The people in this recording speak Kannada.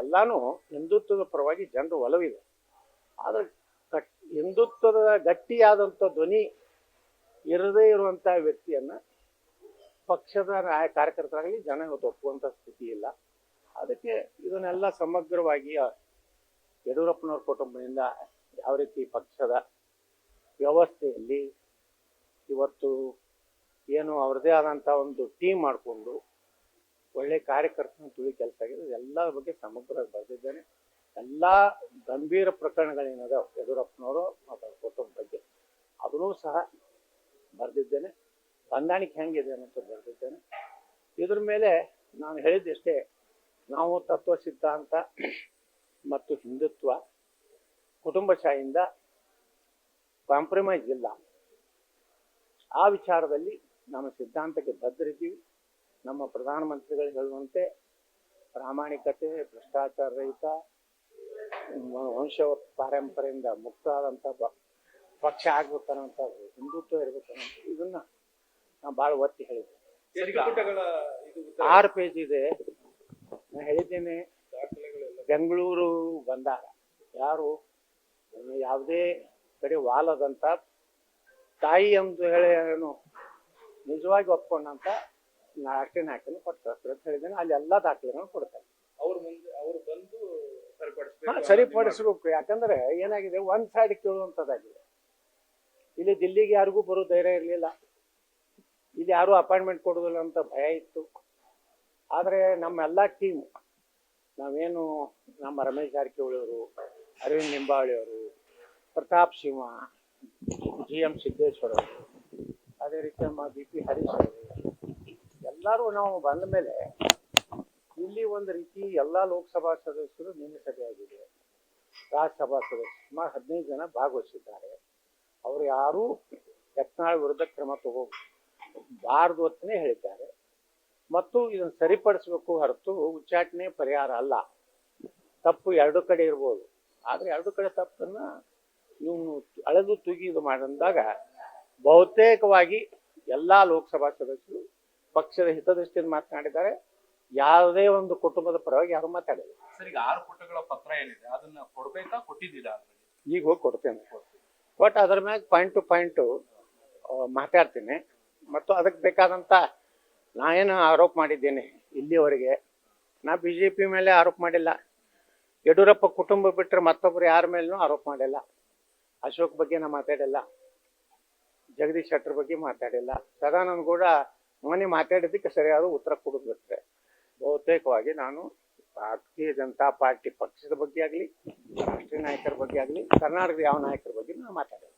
ಎಲ್ಲಾನು ಹಿಂದುತ್ವದ ಪರವಾಗಿ ಜನರು ಒಲವಿದೆ. ಆದರೆ ಹಿಂದುತ್ವದ ಗಟ್ಟಿಯಾದಂಥ ಧ್ವನಿ ಇರದೇ ಇರುವಂಥ ವ್ಯಕ್ತಿಯನ್ನು ಪಕ್ಷದ ಕಾರ್ಯಕರ್ತರಾಗಲಿ ಜನ ಇವತ್ತು ಒಪ್ಪುವಂಥ ಸ್ಥಿತಿ ಇಲ್ಲ. ಅದಕ್ಕೆ ಇದನ್ನೆಲ್ಲ ಸಮಗ್ರವಾಗಿ ಯಡಿಯೂರಪ್ಪನವ್ರ ಕುಟುಂಬದಿಂದ ಯಾವ ರೀತಿ ಪಕ್ಷದ ವ್ಯವಸ್ಥೆಯಲ್ಲಿ ಇವತ್ತು ಏನು ಅವ್ರದ್ದೇ ಆದಂಥ ಒಂದು ಟೀಮ್ ಮಾಡಿಕೊಂಡು ಒಳ್ಳೆ ಕಾರ್ಯಕರ್ತನ ತುಳಿ ಕೆಲಸ ಆಗಿದೆ. ಎಲ್ಲರ ಬಗ್ಗೆ ಸಮಗ್ರವಾಗಿ ಬರೆದಿದ್ದೇನೆ. ಎಲ್ಲ ಗಂಭೀರ ಪ್ರಕರಣಗಳೇನದ ಯಡಿಯೂರಪ್ಪನವರು ಮತ್ತು ಅವ್ರ ಕುಟುಂಬ ಬಗ್ಗೆ ಅದನ್ನೂ ಸಹ ಬರೆದಿದ್ದೇನೆ. ಹೊಂದಾಣಿಕೆ ಹೆಂಗಿದೆ ಅನ್ನೋದು ಬರೆದಿದ್ದೇನೆ. ಇದ್ರ ಮೇಲೆ ನಾನು ಹೇಳಿದ್ದಷ್ಟೇ, ನಾವು ತತ್ವ ಸಿದ್ಧಾಂತ ಮತ್ತು ಹಿಂದುತ್ವ ಕುಟುಂಬಶಾಹಿಯಿಂದ ಕಾಂಪ್ರಮೈಸ್ ಇಲ್ಲ. ಆ ವಿಚಾರದಲ್ಲಿ ನಮ್ಮ ಸಿದ್ಧಾಂತಕ್ಕೆ ಬದ್ಧರಿದ್ದೀವಿ. ನಮ್ಮ ಪ್ರಧಾನಮಂತ್ರಿಗಳು ಹೇಳುವಂತೆ ಪ್ರಾಮಾಣಿಕತೆ, ಭ್ರಷ್ಟಾಚಾರ ರಹಿತ, ವಂಶ ಪಾರಂಪರೆಯಿಂದ ಮುಕ್ತ ಆದಂಥ ಪಕ್ಷ ಆಗ್ಬೇಕನ್ನೋಂಥ ಹಿಂದುತ್ವ ಇರ್ಬೇಕನ್ನೋಂಥ ಇದನ್ನ ನಾನು ಭಾಳ ಒತ್ತಿ ಹೇಳಿದ್ದೆ. 6 ಪೇಜ್ ಇದೆ. ನಾನು ಹೇಳಿದ್ದೇನೆ, ಬೆಂಗಳೂರು ಬಂದಾಗ ಯಾರು ಯಾವುದೇ ಕಡೆ ವಾಲದಂತ ತಾಯಿ ಎಂದು ಹೇಳಿ ಏನು ನಿಜವಾಗಿ ಒಪ್ಕೊಂಡಂತ ರಾಷ್ಟ್ರೀಯ ನಾಯಕನು ಕೊಡ್ತಾರೆ ಅಂತ ಹೇಳಿದ್ದೇನೆ. ಅಲ್ಲಿ ಎಲ್ಲ ದಾಖಲೆಗಳನ್ನು ಕೊಡ್ತಾರೆ. ಅವರು ಬಂದು ಸರಿಪಡಿಸ್ಬೇಕು. ಯಾಕಂದ್ರೆ ಏನಾಗಿದೆ, ಒಂದ್ ಸೈಡ್ ಕೇಳುವಂಥದ್ದಾಗಿದೆ. ಇಲ್ಲಿ ದಿಲ್ಲಿಗೆ ಯಾರಿಗೂ ಬರೋ ಧೈರ್ಯ ಇರಲಿಲ್ಲ. ಇಲ್ಲಿ ಯಾರು ಅಪಾಯಿಂಟ್ಮೆಂಟ್ ಕೊಡೋದಿಲ್ಲ ಅಂತ ಭಯ ಇತ್ತು. ಆದರೆ ನಮ್ಮೆಲ್ಲ ಟೀಮ್, ನಾವೇನು ನಮ್ಮ ರಮೇಶ್ ಜಾರಕಿಹೊಳಿ ಅವರು, ಅರವಿಂದ್ ಲಿಂಬಾವಳಿ ಅವರು, ಪ್ರತಾಪ್ ಸಿಂಹ, GM ಸಿದ್ದೇಶ್ವರ ಅವರು, ಅದೇ ರೀತಿ ನಮ್ಮ BP ಹರೀಶ್ ಅವರು, ಎಲ್ಲರೂ ನಾವು ಬಂದ ಮೇಲೆ ಇಲ್ಲಿ ಒಂದು ರೀತಿ ಎಲ್ಲ ಲೋಕಸಭಾ ಸದಸ್ಯರು ನಿನ್ನೆ ಸಭೆಯಾಗಿದೆ. ರಾಜ್ಯಸಭಾ ಸದಸ್ಯರು ಸುಮಾರು 15 ಜನ ಭಾಗವಹಿಸಿದ್ದಾರೆ. ಅವರು ಯಾರೂ ಯತ್ನಾಳ್ ವಿರುದ್ಧ ಕ್ರಮ ತಗೋಬಾರದು ಅಂತಲೇ ಹೇಳಿದ್ದಾರೆ. ಮತ್ತು ಇದನ್ನು ಸರಿಪಡಿಸಬೇಕು ಹೊರತು ಉಚ್ಚಾಟನೆ ಪರಿಹಾರ ಅಲ್ಲ. ತಪ್ಪು 2 ಕಡೆ ಇರ್ಬೋದು, ಆದರೆ 2 ಕಡೆ ತಪ್ಪನ್ನು ಇವನು ಅಳೆದು ತೂಗಿದು ಮಾಡಿದಾಗ ಬಹುತೇಕವಾಗಿ ಎಲ್ಲ ಲೋಕಸಭಾ ಸದಸ್ಯರು ಪಕ್ಷದ ಹಿತದೃಷ್ಟಿಯಿಂದ ಮಾತನಾಡಿದ್ದಾರೆ. ಯಾವುದೇ ಒಂದು ಕುಟುಂಬದ ಪರವಾಗಿ ಯಾರು ಮಾತಾಡಿಲ್ಲ. ಸರ್, ಈಗ 6 ಪುಟಗಳ ಪತ್ರ ಏನಿದೆ ಅದನ್ನ ಕೊಡ್ಬೇಕಾ, ಕೊಟ್ಟಿದ್ದೀರಾ? ಈಗ ಹೋಗಿ ಕೊಡ್ತೇನೆ. ಬಟ್ ಅದ್ರ ಮ್ಯಾಗ ಪಾಯಿಂಟ್ ಟು ಪಾಯಿಂಟು ಮಾತಾಡ್ತೀನಿ. ಮತ್ತು ಅದಕ್ಕೆ ಬೇಕಾದಂಥ ನಾ ಏನು ಆರೋಪ ಮಾಡಿದ್ದೇನೆ ಇಲ್ಲಿವರೆಗೆ, ನಾ BJP ಮೇಲೆ ಆರೋಪ ಮಾಡಿಲ್ಲ. ಯಡಿಯೂರಪ್ಪ ಕುಟುಂಬ ಬಿಟ್ಟರೆ ಮತ್ತೊಬ್ಬರು ಯಾರ ಮೇಲೂ ಆರೋಪ ಮಾಡಿಲ್ಲ. ಅಶೋಕ್ ಬಗ್ಗೆ ನಾ ಮಾತಾಡಿಲ್ಲ, ಜಗದೀಶ್ ಶೆಟ್ಟರ್ ಬಗ್ಗೆ ಮಾತಾಡಿಲ್ಲ. ಸದಾನಂದ ಗೌಡ ಮೊನ್ನೆ ಮಾತಾಡಿದ್ದಕ್ಕೆ ಸರಿಯಾದ ಉತ್ತರ ಕೊಡೋದು ಬಿಟ್ಟರೆ ಬಹುತೇಕವಾಗಿ ನಾನು ಭಾರತೀಯ ಜನತಾ ಪಾರ್ಟಿ ಪಕ್ಷದ ಬಗ್ಗೆ ಆಗಲಿ, ರಾಷ್ಟ್ರೀಯ ನಾಯಕರ ಬಗ್ಗೆ ಆಗಲಿ, ಕರ್ನಾಟಕದ ಯಾವ ನಾಯಕರ ಬಗ್ಗೆ ನಾನು ಮಾತಾಡಿಲ್ಲ.